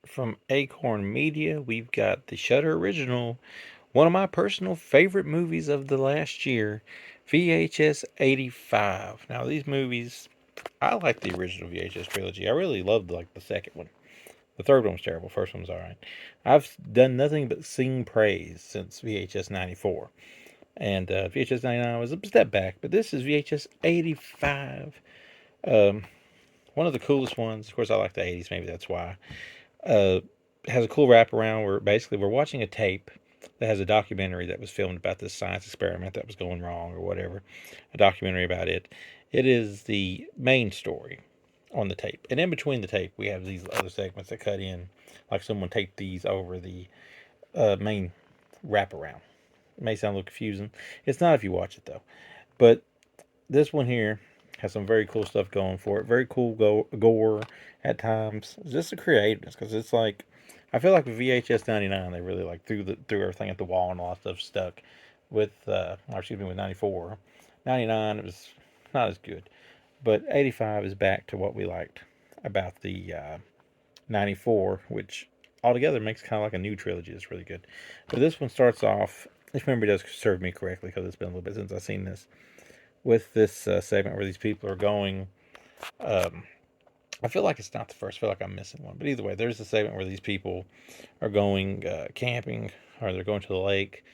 from Acorn Media, we've got the Shutter Original, one of my personal favorite movies of the last year, VHS 85. Now, these movies, I like the original VHS trilogy. I really loved like the second one. The third one was terrible. First one was alright. I've done nothing but sing praise since VHS 94. And VHS 99 was a step back, but this is VHS 85. Um, One of the coolest ones. Of course, I like the 80s, maybe that's why. Uh, has a cool wraparound where basically we're watching a tape that has a documentary that was filmed about this science experiment that was going wrong or whatever. A documentary about it. It is the main story on the tape. And in between the tape, we have these other segments that cut in, like someone taped these over the main wraparound. It may sound a little confusing. It's not if you watch it though. But this one here has some very cool stuff going for it. Very cool gore at times. Just the creativeness, because it's like I feel like with VHS 99 they really like threw everything at the wall and a lot of stuff stuck. With or excuse me, with 94, 99 it was not as good, but 85 is back to what we liked about the 94, which altogether makes kind of like a new trilogy. It's really good. But this one starts off, if memory does serve me correctly, because it's been a little bit since I've seen this, with this segment where these people are going. Um, I feel like it's not the first. I feel like I'm missing one. But either way, there's a segment where these people are going camping or they're going to the lake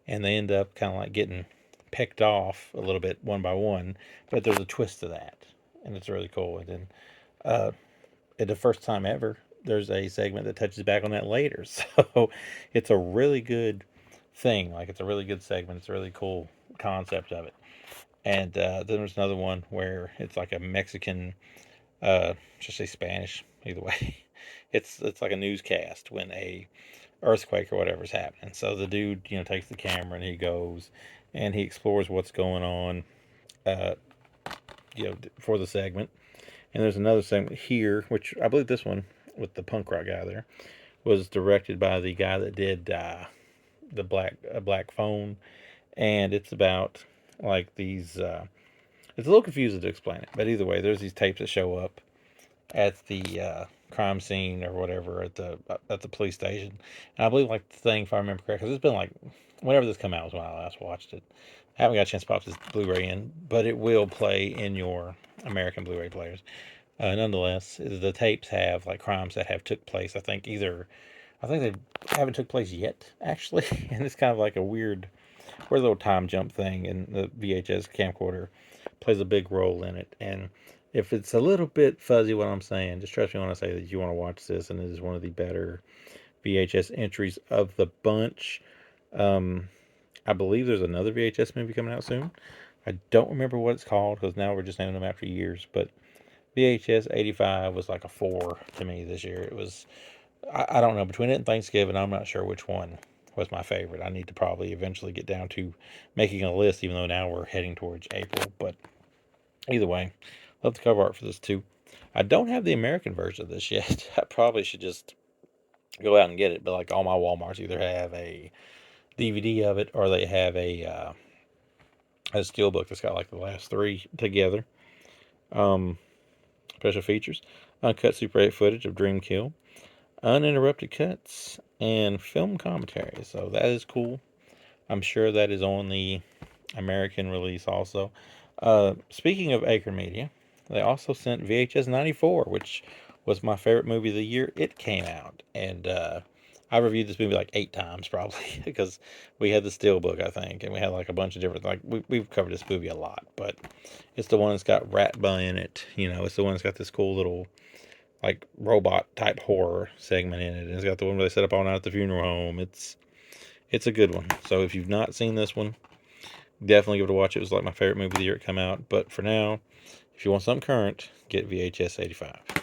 and they end up kind of like getting picked off a little bit one by one. But there's a twist to that. And it's really cool. And then uh, at the first time ever, there's a segment that touches back on that later. So it's a really good thing. Like it's a really good segment. It's a really cool concept of it. And then there's another one where it's like a Mexican, just say Spanish, either way. It's like a newscast when a earthquake or whatever is happening. So the dude, takes the camera and he goes and he explores what's going on, uh, for the segment. And there's another segment here, which I believe this one with the punk rock guy there was directed by the guy that did the Black Phone, and it's about like these. It's a little confusing to explain it, but either way, there's these tapes that show up at the crime scene or whatever at the police station. And I believe like the thing, if I remember correctly, because it's been like whenever this came out was when I last watched it. I haven't got a chance to pop this Blu-ray in, but it will play in your American Blu-ray players. Nonetheless, the tapes have like crimes that have took place. I think they haven't took place yet actually, and it's kind of like a weird little time jump thing, and the VHS camcorder plays a big role in it. And if it's a little bit fuzzy what I'm saying, just trust me when I say that you want to watch this, and it is one of the better VHS entries of the bunch. Um, I believe there's another VHS movie coming out soon. I don't remember what it's called because now we're just naming them after years. But VHS 85 was like a 4 to me this year. It was, I don't know, between it and Thanksgiving, I'm not sure which one was my favorite. I need to probably eventually get down to making a list, even though now we're heading towards April. But either way, love the cover art for this too. I don't have the American version of this yet. I probably should just go out and get it. But like all my Walmarts either have a DVD of it or they have a steelbook that's got like the last three together. Um, Special features: uncut Super 8 footage of Dreamkill, uninterrupted cuts, and film commentary. So that is cool. I'm sure that is on the American release also. Speaking of Acorn Media, they also sent VHS 94, which was my favorite movie of the year it came out. And I reviewed this movie like 8 times probably because we had the Steelbook, I think, and we had like a bunch of different, like, we've covered this movie a lot, but it's the one that's got Ratba in it. It's the one that's got this cool little like robot type horror segment in it. And it's got the one where they set up all night at the funeral home. It's a good one. So if you've not seen this one, definitely give it a watch. It was like my favorite movie of the year it came out. But for now, if you want something current, get VHS 85.